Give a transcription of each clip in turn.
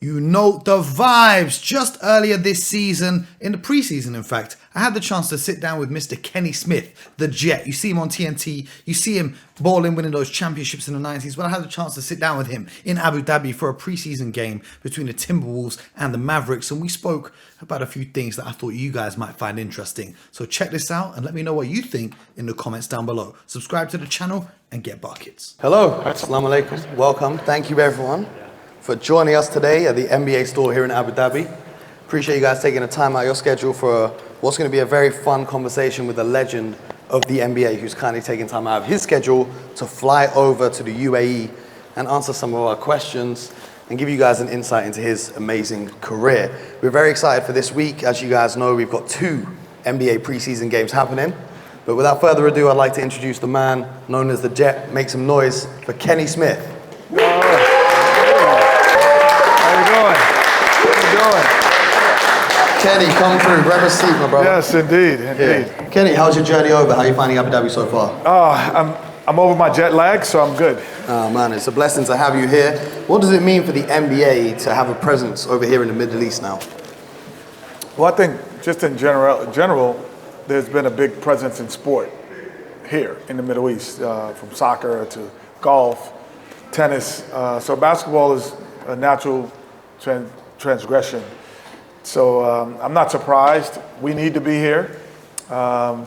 You know the vibes. Just earlier this season, in the preseason in fact, I had the chance to sit down with Mr. Kenny Smith, the Jet. You see him on TNT, you see him balling, winning those championships in the 90s. Well, I had the chance to sit down with him in Abu Dhabi for a preseason game between the Timberwolves and the Mavericks, and we spoke about a few things that I thought you guys might find interesting. So check this out and let me know what you think in the comments down below. Subscribe to the channel and get buckets. Hello, assalamu alaikum, welcome, thank you everyone for joining us today at the NBA store here in Abu Dhabi. Appreciate you guys taking the time out of your schedule for what's going to be a very fun conversation with a legend of the NBA who's kindly taking time out of his schedule to fly over to the UAE and answer some of our questions and give you guys an insight into his amazing career. We're very excited for this week. As you guys know, we've got 2 NBA preseason games happening. But without further ado, I'd like to introduce the man known as the Jet. Make some noise for Kenny Smith. Kenny, come through, grab a seat, my brother. Yes, indeed. Yeah. Kenny, how's your journey over? How are you finding Abu Dhabi so far? I'm over my jet lag, so I'm good. Oh man, it's a blessing to have you here. What does it mean for the NBA to have a presence over here in the Middle East now? Well, I think just in general, there's been a big presence in sport here in the Middle East, from soccer to golf, tennis. So basketball is a natural transgression. So I'm not surprised. We need to be here. I'm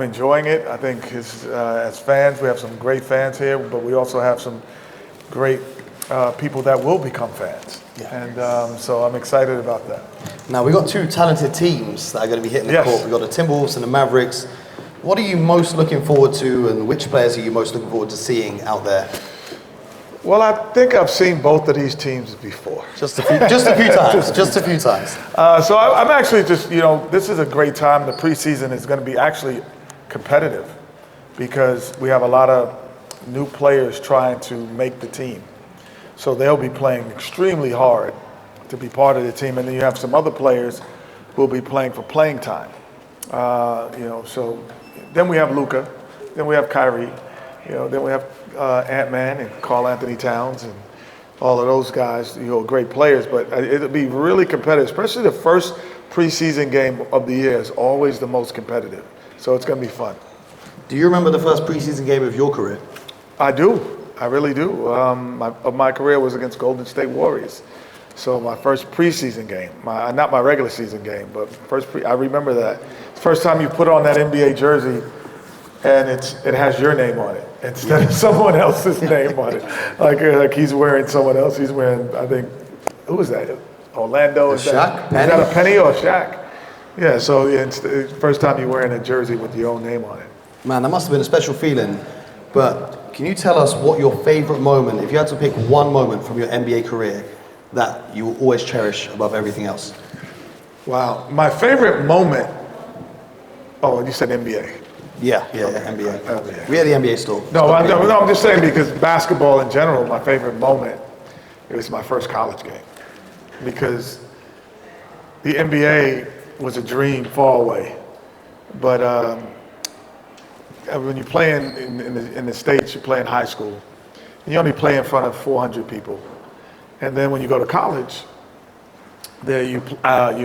enjoying it. I think as fans, we have some great fans here, but we also have some great people that will become fans. Yeah. And so I'm excited about that. Now, we've got 2 talented teams that are going to be hitting the court. We've got the Timberwolves and the Mavericks. What are you most looking forward to, and which players are you most looking forward to seeing out there? Well, I think I've seen both of these teams before. Just a few times. Just a few times. So I'm actually just, this is a great time. The preseason is going to be actually competitive because we have a lot of new players trying to make the team. So they'll be playing extremely hard to be part of the team. And then you have some other players who will be playing for playing time. So then we have Luka, then we have Kyrie, then we have Ant-Man and Karl Anthony Towns and all of those guys, great players, but it'll be really competitive, especially the first preseason game of the year is always the most competitive. So it's going to be fun. Do you remember the first preseason game of your career? I do. I really do. My career was against Golden State Warriors. So my first preseason game, not my regular season game, but I remember that. First time you put on that NBA jersey and it has your name on it instead of someone else's name on it. Like he's wearing someone else. He's wearing, I think, who was that? Orlando? Is Shaq? That a Penny or Shaq? Yeah, so it's the first time you're wearing a jersey with your own name on it. Man, that must have been a special feeling. But can you tell us what your favorite moment, if you had to pick one moment from your NBA career that you will always cherish above everything else? Wow, my favorite moment, you said NBA. Yeah, NBA. We are the NBA store. No, I'm just saying because basketball in general, my favorite moment, it was my first college game. Because the NBA was a dream far away. But when you play in the States, you play in high school, and you only play in front of 400 people. And then when you go to college, there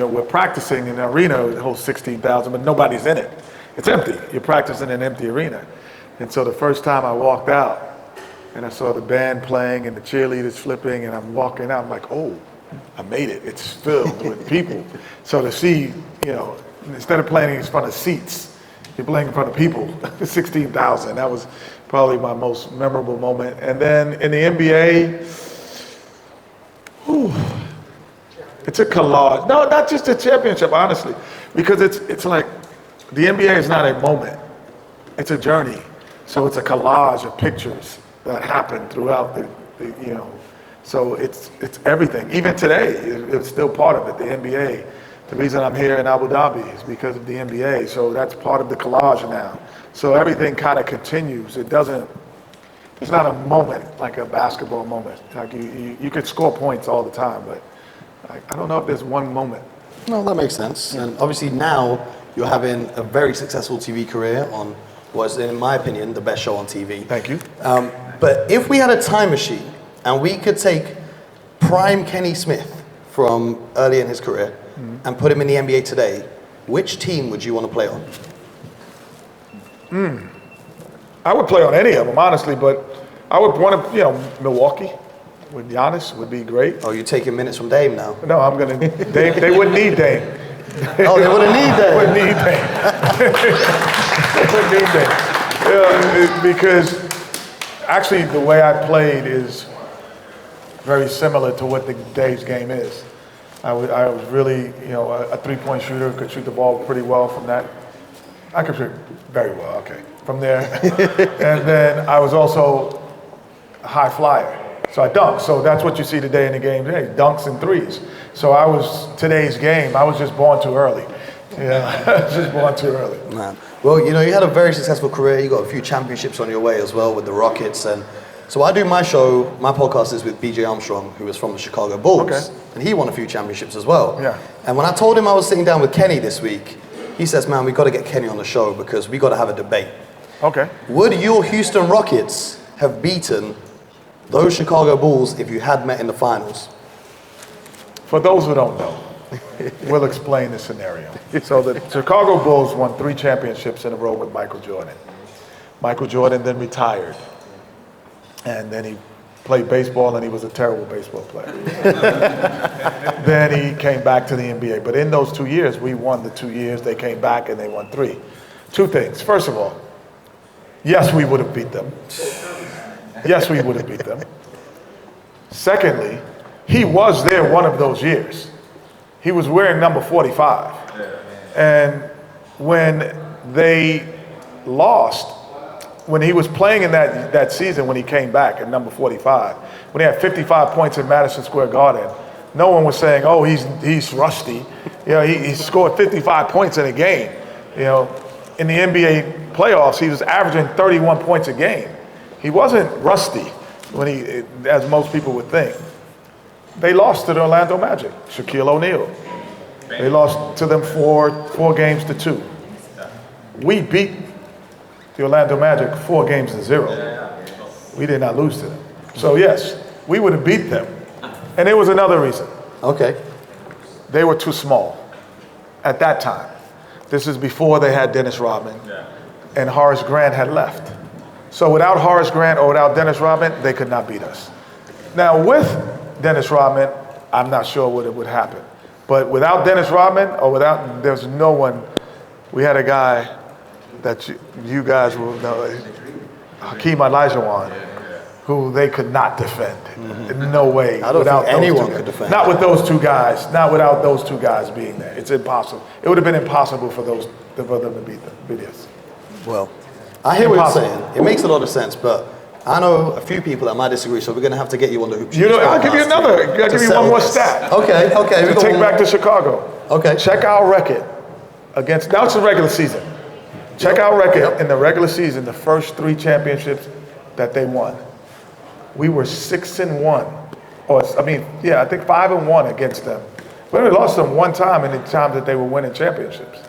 we're practicing in an arena that holds 16,000, but nobody's in it. It's empty. You're practicing in an empty arena. And so the first time I walked out and I saw the band playing and the cheerleaders flipping and I'm walking out, I'm like, oh, I made it. It's filled with people. So to see, instead of playing in front of seats, you're playing in front of people, 16,000. That was probably my most memorable moment. And then in the NBA, it's a collage. No, not just a championship, honestly, because it's like, the NBA is not a moment, it's a journey. So it's a collage of pictures that happen throughout so it's everything. Even today, it's still part of it, the NBA. The reason I'm here in Abu Dhabi is because of the NBA, so that's part of the collage now. So everything kind of continues. It's not a moment like a basketball moment. Like you could score points all the time, but I don't know if there's one moment. No, that makes sense. Yeah. And obviously now, you're having a very successful TV career on was, in my opinion, the best show on TV. Thank you. But if we had a time machine and we could take prime Kenny Smith from early in his career and put him in the NBA today, which team would you want to play on? I would play on any of them, honestly, but I would want to, Milwaukee with Giannis would be great. Oh, you're taking minutes from Dame now. No, I'm going to, they wouldn't need Dame. Oh, they wouldn't need Dame. Wouldn't need Dame. They wouldn't need Dame. Yeah, because actually the way I played is very similar to what the Dave's game is. I was really, a three-point shooter, could shoot the ball pretty well from that. I could shoot very well, okay, from there. And then I was also a high flyer. So I dunked. So that's what you see today in the game today, dunks and threes. So today's game, I was just born too early. Yeah, just born too early. Man. Well, you had a very successful career. You got a few championships on your way as well with the Rockets. And so I do my podcast is with BJ Armstrong, who is from the Chicago Bulls. Okay. And he won a few championships as well. Yeah. And when I told him I was sitting down with Kenny this week, he says, man, we got to get Kenny on the show because we got to have a debate. Okay. Would your Houston Rockets have beaten those Chicago Bulls if you had met in the finals? For those who don't know, we'll explain the scenario. So the Chicago Bulls won 3 championships in a row with Michael Jordan. Michael Jordan then retired. And then he played baseball and he was a terrible baseball player. Then he came back to the NBA. But in those 2 years, we won the 2 years. They came back and they won 3. 2 things. First of all, yes, we would have beat them. Yes, we would have beat them. Secondly, he was there one of those years. He was wearing number 45. And when they lost, when he was playing in that season when he came back at number 45, when he had 55 points in Madison Square Garden, no one was saying, oh, he's rusty. He scored 55 points in a game. In the NBA playoffs, he was averaging 31 points a game. He wasn't rusty as most people would think. They lost to the Orlando Magic, Shaquille O'Neal. They lost to them 4 games to 2. We beat the Orlando Magic 4 games to 0. We did not lose to them. So yes, we would have beat them. And there was another reason. Okay. They were too small at that time. This is before they had Dennis Rodman and Horace Grant had left. So without Horace Grant or without Dennis Rodman, they could not beat us. Now with Dennis Rodman, I'm not sure what would happen. But without Dennis Rodman there's no one. We had a guy that you guys will know, Hakeem Olajuwon, who they could not defend. No way. I don't think anyone could defend. Not with those 2 guys. Not without those 2 guys being there. It's impossible. It would have been impossible for them to beat us. Well, I hear what you're saying. It makes a lot of sense, but I know a few people that might disagree, so we're going to have to get you on the hoop. I'll give you I'll give you one more stat. Okay. To take back to Chicago. Okay. Check our record against, now it's the regular season. Check our record in the regular season, the first 3 championships that they won. We were 6-1. I think 5-1 against them. We only lost them 1 time in the time that they were winning championships.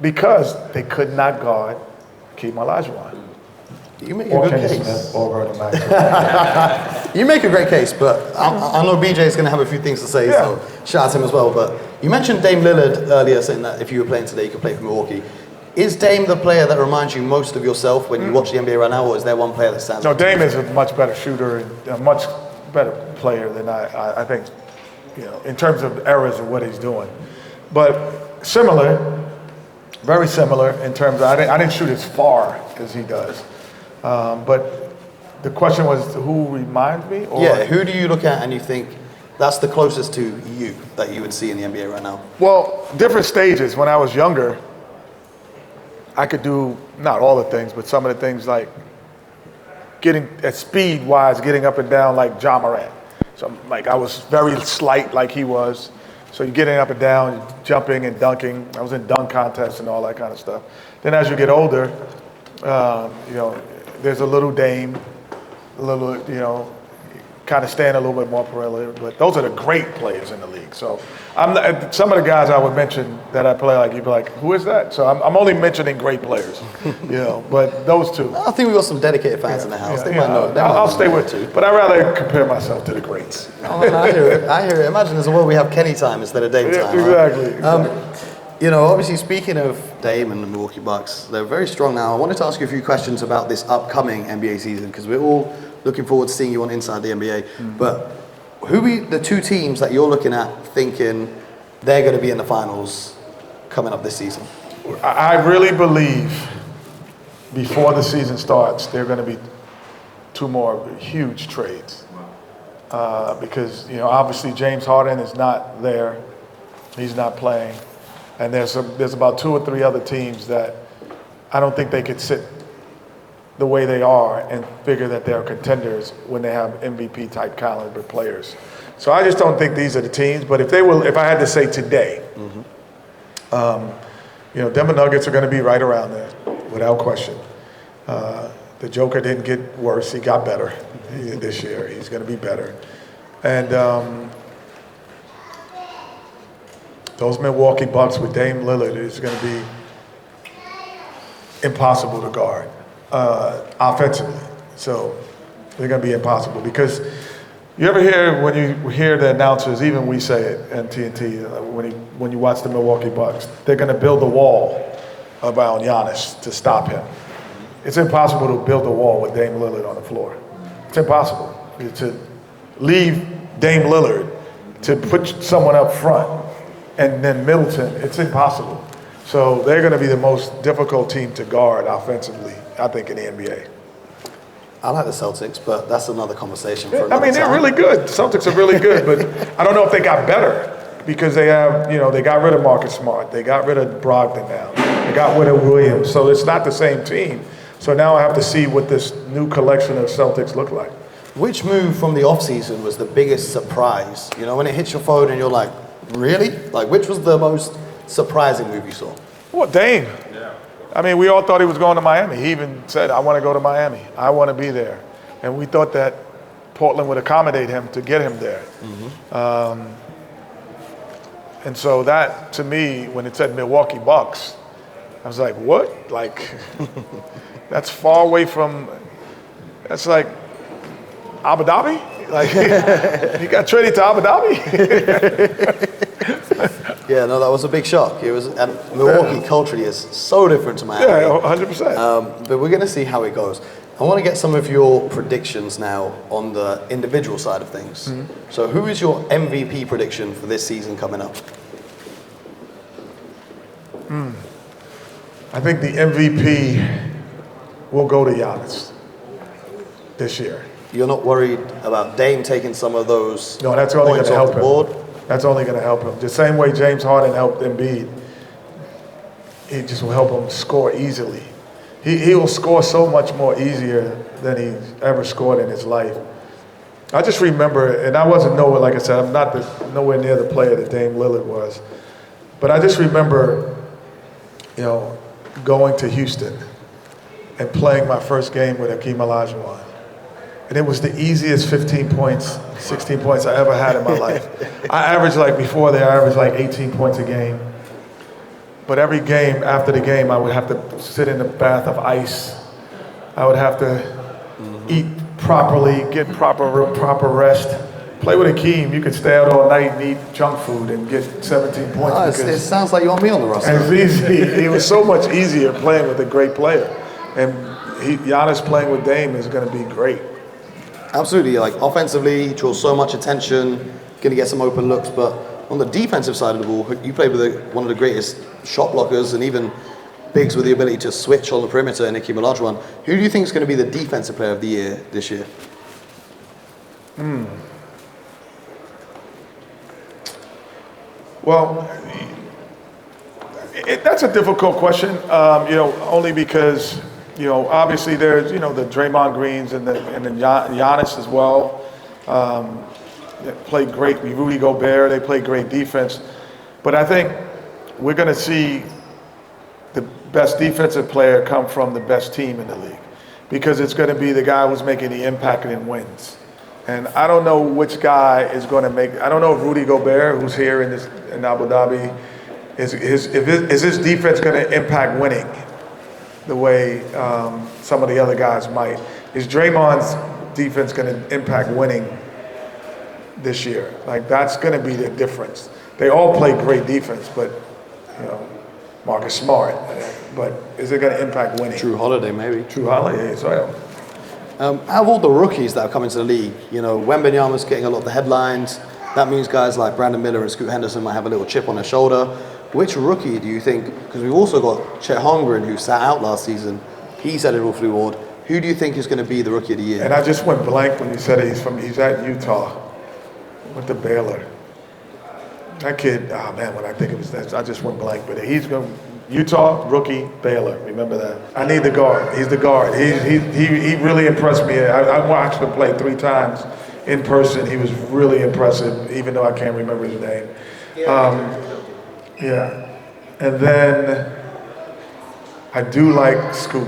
Because they could not guard Hakeem Olajuwon. You make a good case. You make a great case, but I know BJ is going to have a few things to say, so shout out to him as well. But you mentioned Dame Lillard earlier, saying that if you were playing today, you could play for Milwaukee. Is Dame the player that reminds you most of yourself when you watch the NBA right now, or is there one player that stands out? No, Dame is a much better shooter and a much better player than I think, in terms of eras of what he's doing. But very similar in terms of, I didn't shoot as far as he does. But the question was, who reminds me? Who do you look at and you think that's the closest to you that you would see in the NBA right now? Well, different stages. When I was younger, I could do, not all the things, but some of the things like getting, at speed-wise, getting up and down like Ja Morant. So I was very slight like he was. So you're getting up and down, jumping and dunking. I was in dunk contests and all that kind of stuff. Then as you get older, there's a little Dame, a little, kind of stand a little bit more perimeter. But those are the great players in the league. So some of the guys I would mention that I play like, you'd be like, who is that? So I'm only mentioning great players, but those two. I think we've got some dedicated fans in the house. They might know. I'll stay with you. But I'd rather compare myself to the greats. Oh, man, I hear it. I hear it. Imagine there's a world we have Kenny time instead of Dame time. Exactly. Obviously, speaking of Dame and the Milwaukee Bucks, they're very strong now. I wanted to ask you a few questions about this upcoming NBA season because we're all looking forward to seeing you on Inside the NBA. But who are the two teams that you're looking at thinking they're going to be in the finals coming up this season? I really believe before the season starts, there are going to be two more huge trades. Because, obviously James Harden is not there. He's not playing. And there's about 2 or 3 other teams that I don't think they could sit the way they are and figure that they're contenders when they have MVP type caliber players. So I just don't think these are the teams. But if I had to say today, Denver Nuggets are going to be right around there, without question. The Joker didn't get worse; he got better this year. He's going to be better, and those Milwaukee Bucks with Dame Lillard is going to be impossible to guard offensively. So they're going to be impossible because you ever hear when you hear the announcers, even we say it on TNT, when you watch the Milwaukee Bucks, they're going to build a wall around Giannis to stop him. It's impossible to build a wall with Dame Lillard on the floor. It's impossible to leave Dame Lillard to put someone up front. And then Middleton, it's impossible. So they're going to be the most difficult team to guard offensively, I think, in the NBA. I like the Celtics, but that's another conversation for another I mean, they're time. really good. The Celtics are really good, but I don't know if they got better because they have, they got rid of Marcus Smart. They got rid of Brogdon now. They got rid of Williams. So it's not the same team. So now I have to see what this new collection of Celtics look like. Which move from the offseason was the biggest surprise? When it hits your phone and you're like, really? Like, which was the most surprising move you saw? Well, Dame. Yeah. I mean, we all thought he was going to Miami. He even said, I want to go to Miami. I want to be there. And we thought that Portland would accommodate him to get him there. And so that, to me, when it said Milwaukee Bucks, I was like, what? Like, that's far away from, that's like Abu Dhabi? Like, he got traded to Abu Dhabi? Yeah, no, that was a big shock. It was, and Milwaukee culturally is so different to Miami. Yeah, 100%. But we're going to see how it goes. I want to get some of your predictions now on the individual side of things. So who is your MVP prediction for this season coming up? I think the MVP will go to Giannis this year. You're not worried about Dame taking some of those No, that's only going points to off help the board? him. That's only going to help him. The same way James Harden helped Embiid, it just will help him score easily. He will score so much more easier than he's ever scored in his life. I just remember, and I wasn't nowhere, like I said, I'm not nowhere near the player that Dame Lillard was, but I just remember, going to Houston and playing my first game with Hakeem Olajuwon. And it was the easiest 15 points, 16 points I ever had in my life. I averaged before there, I averaged 18 points a game. But every game, after the game, I would have to sit in a bath of ice. I would have to eat properly, get proper rest. Play with Hakeem, you could stay out all night and eat junk food and get 17 points. It sounds like you want me on the roster. And it's easy. It was so much easier playing with a great player. And Giannis playing with Dame is going to be great. Absolutely, offensively, he draws so much attention, going to get some open looks, but on the defensive side of the ball, you played with one of the greatest shot blockers and even bigs with the ability to switch on the perimeter in Hakeem Olajuwon. Who do you think is going to be the defensive player of the year this year? Well, that's a difficult question, only because obviously there's, the Draymond Greens and the Giannis as well. They play great. Rudy Gobert, they play great defense. But I think we're going to see the best defensive player come from the best team in the league because it's going to be the guy who's making the impact and wins. And I don't know which guy is going to make. I don't know if Rudy Gobert, who's here in Abu Dhabi, is his defense going to impact winning the way some of the other guys might. Is Draymond's defense going to impact winning this year? Like, that's going to be the difference. They all play great defense, but Marcus Smart. But is it going to impact winning? Drew Holiday, maybe. Drew Holiday. So out of all the rookies that have come into the league, Wembanyama's getting a lot of the headlines. That means guys like Brandon Miller and Scoot Henderson might have a little chip on their shoulder. Which rookie do you think, because we've also got Chet Holmgren, who sat out last season, he's had it all through Ward. Who do you think is going to be the rookie of the year? And I just went blank when you said he's at Utah, went to Baylor. That kid, when I think it was that, I just went blank. But he's going Utah, rookie, Baylor. Remember that. I need the guard. He's the guard. He really impressed me. I watched him play 3 times in person. He was really impressive, even though I can't remember his name. And then I do like Scoot.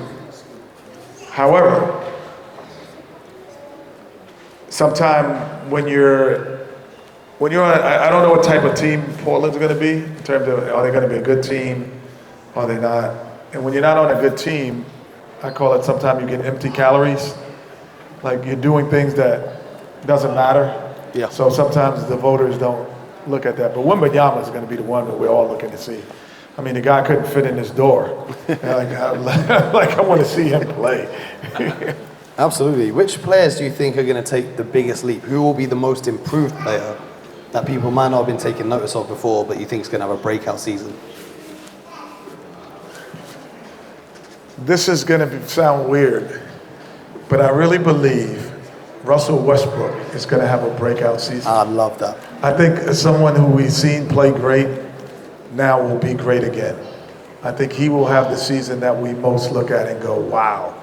However, sometime when you're on, I don't know what type of team Portland's going to be in terms of, are they going to be a good team? Are they not? And when you're not on a good team, I call it sometimes you get empty calories. Like you're doing things that doesn't matter. Yeah. So sometimes the voters don't look at that. But Wembanyama is going to be the one that we're all looking to see. I mean, the guy couldn't fit in his door. I want to see him play. Absolutely. Which players do you think are going to take the biggest leap? Who will be the most improved player that people might not have been taking notice of before, but you think is going to have a breakout season? This is going to sound weird, but I really believe Russell Westbrook is going to have a breakout season. I love that. I think as someone who we've seen play great now will be great again. I think he will have the season that we most look at and go, wow,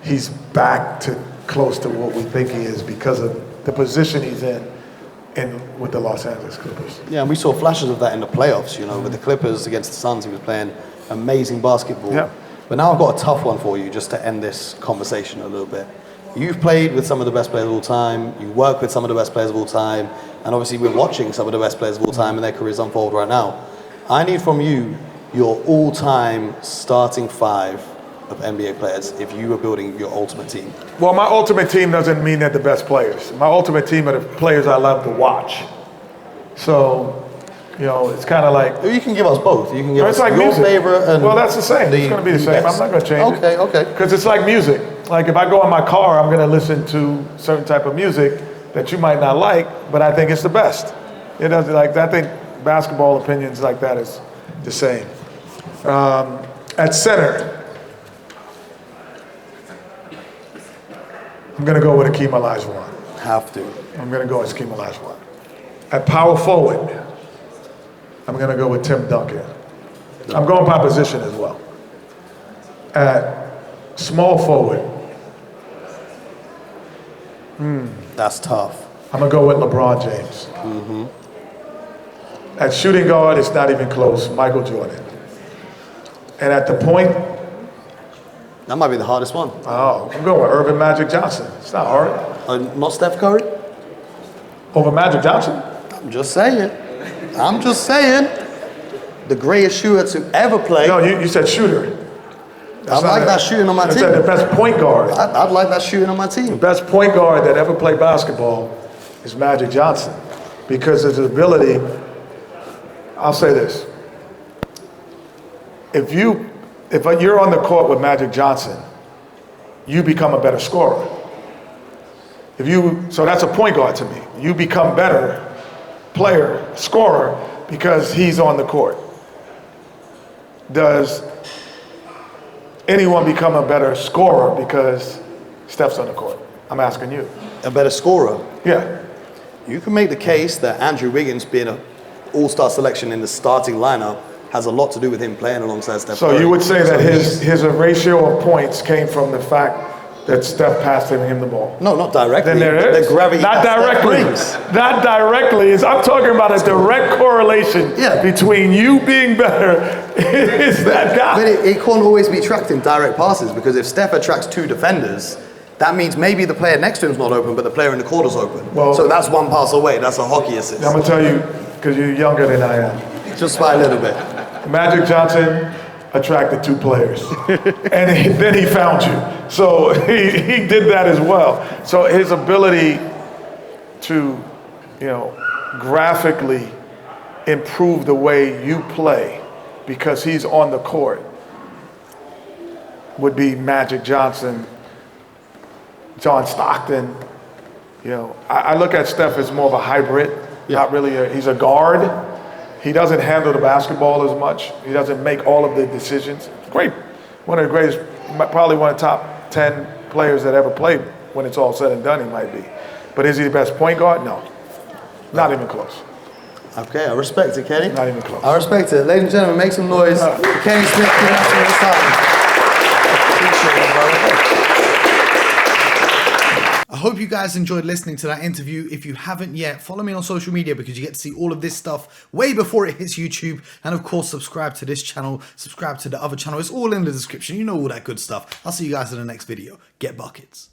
he's back to close to what we think he is because of the position he's in with the Los Angeles Clippers. Yeah, and we saw flashes of that in the playoffs, with the Clippers against the Suns. He was playing amazing basketball. Yeah. But now I've got a tough one for you just to end this conversation a little bit. You've played with some of the best players of all time, you work with some of the best players of all time, and obviously we're watching some of the best players of all time and their careers unfold right now. I need from you your all-time starting 5 of NBA players if you were building your ultimate team. Well, my ultimate team doesn't mean they're the best players. My ultimate team are the players I love to watch. So, it's kind of like... You can give us both. You can give us like your music. favorite and... Well, that's the same. It's going to be the same. I'm not going to change it. Okay. Because it's like music. Like if I go in my car, I'm going to listen to certain type of music that you might not like, but I think it's the best. It doesn't I think basketball opinions like that is the same. At center, I'm going to go with Akeem Olajuwon. Have to. I'm going to go with Akeem Olajuwon. At power forward, I'm going to go with Tim Duncan. I'm going by position as well. At small forward, That's tough. I'm going to go with LeBron James. Mm-hmm. At shooting guard, it's not even close, Michael Jordan. And at the point, That might be the hardest one. I'm going with Irvin Magic Johnson. It's not hard. Not Steph Curry? Over Magic Johnson? I'm just saying. The greatest shooter to ever play. No, you said shooter. I'd like that shooting on my I team. said the best point guard. I'd like that shooting on my The team. best point guard that ever played basketball is Magic Johnson because of his ability. I'll say this. If you're on the court with Magic Johnson, you become a better scorer. So that's a point guard to me. You become better player, scorer, because he's on the court. Does anyone become a better scorer because Steph's on the court? I'm asking you. A better scorer. Yeah. You can make the case that Andrew Wiggins being an all-star selection in the starting lineup has a lot to do with him playing alongside Steph Curry. So you would say that his ratio of points came from the fact that Steph passed him the ball? No, not directly. Then there is. The gravity Not that Steph directly. brings. Not directly. I'm talking about a direct correlation between you being better is that guy. But it can't always be tracked in direct passes because if Steph attracts 2 defenders, that means maybe the player next to him's not open, but the player in the corner's open. Well, so that's one pass away. That's a hockey assist. I'm gonna tell you, because you're younger than I am. Just by a little bit. Magic Johnson attracted 2 players, and then he found you. So he did that as well. So his ability to, graphically improve the way you play because he's on the court would be Magic Johnson, John Stockton. I look at Steph as more of a hybrid, not really he's a guard. He doesn't handle the basketball as much. He doesn't make all of the decisions. Great, one of the greatest, probably one of the top 10 players that ever played when it's all said and done, he might be. But is he the best point guard? No, not even close. Okay, I respect it, Kenny. Not even close. I respect it. Ladies and gentlemen, make some noise. Kenny Smith, give us some time. Appreciate it, brother. I hope you guys enjoyed listening to that interview. If you haven't yet, follow me on social media because you get to see all of this stuff way before it hits YouTube. And of course, subscribe to this channel, subscribe to the other channel. It's all in the description. You know all that good stuff. I'll see you guys in the next video. Get buckets.